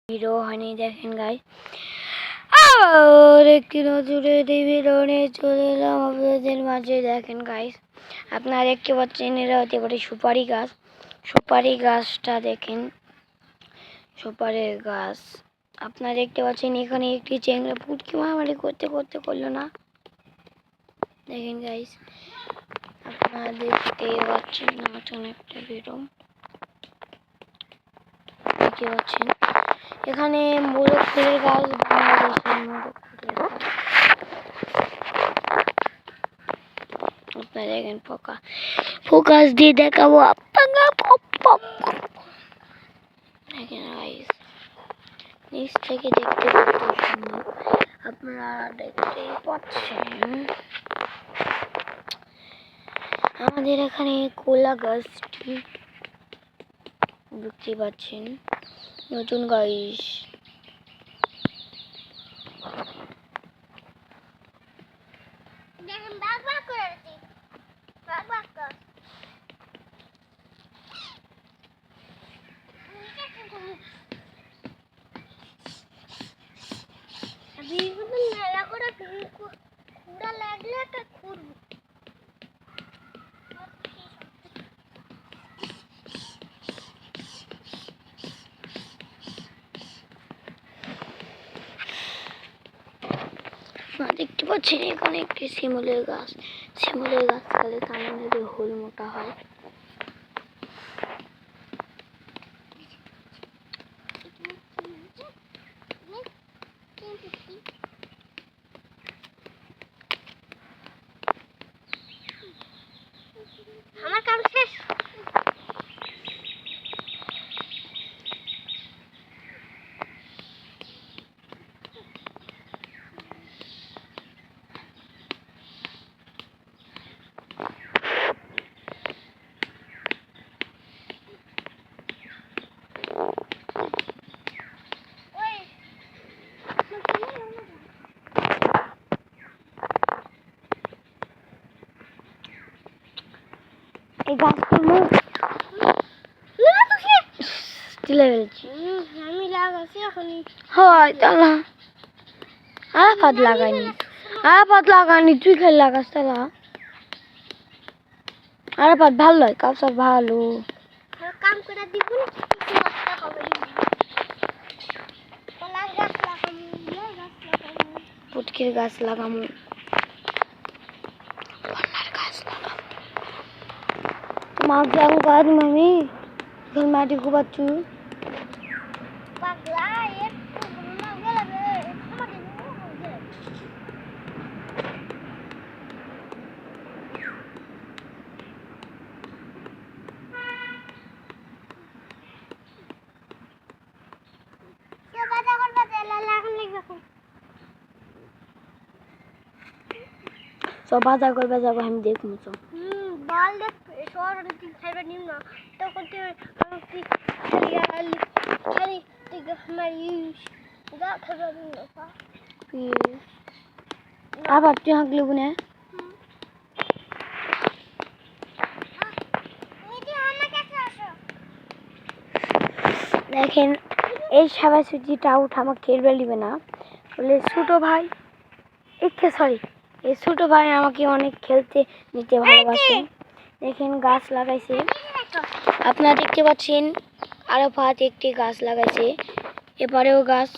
Hero হয়নি দেখেন guys. আর একটি নজরে ভিডিও নিয়ে চলে এলাম আপনাদের মাঝে। দেখেন গাইস, আপনারা দেখতে পাচ্ছেন এরা হতে পারে সুপারি গাছ। সুপারি গাছটা দেখেন, সুপারির গাছ। আপনারা দেখতে পাচ্ছেন এখানে একটি চেংড়া পুটকি মারামারি করতে করতে করলো না। দেখেন গাইস, আপনারা দেখতে পাচ্ছেন নতুন একটা ভিডিও দেখতে পাচ্ছেন। এখানে মোরগ ফুলের গাছ, বাংলাদেশের মোরগ ফুলের গাছ। আপনারা দেখেন ফোকাস দিয়ে দেখাবো আপনারা। দেখেন গাইস, নিচ থেকে দেখতে পাচ্ছেন, আপনারা দেখতেই পাচ্ছেন আমাদের এখানে কলা গাছটি দেখতে পাচ্ছেন নতুন গাইস। দেখেন বাবা করেছি, বাবা কর বিগুলো মেলা করে খুঁড়া লাগলে একটা খুঁড়ব। দেখতে পাচ্ছেন এখানে একটি শিমুলের গাছ। শিমুলের গাছ খালে তার হোল মোটা হয়। আমার কাম শেষ। এই গাছগুলো তুলে ফেলছি। আমি লাগাচ্ছি এখন। হয় তাহলে আরাফাত লাগাইনি, আরাফাত লাগাইনি, তুই খেলে লাগাস তাহলে। আরাফাত ভালো হয়, কাপসার ভালো কাম করে দিব না, কিছু একটা হবে না। কলা গাছ লাগাবো, গাছ লাগাবো, পুটকির গাছ লাগামু, কলার গাছ লাগামু। মাছ লাগাবো গাছ মামি, এখন মাটি কুবাচ্ছু। পাগলা একটু ঘুমা গেলে আমাদের সব বাজার করবে যাবো, আমি দেখবো তো। বল দেখ শহর দিন খাইবে নিম না তখন তুই আমাকে খালি তুই আমার গা খাবে নিম না। আবার তুই হাঁকলি বুনে। দেখেন এই সাবা সুজিটা উঠা আমার খেলবে নিবে না বলে ছোট ভাই, সরি, এই ছোট ভাই আমাকে অনেক খেলতে নিতে ভালোবাসে। দেখেন গাছ লাগাইছে, আপনারা দেখতে পাচ্ছেন আরাফাত একটি গাছ লাগাইছে, এবারেও গাছ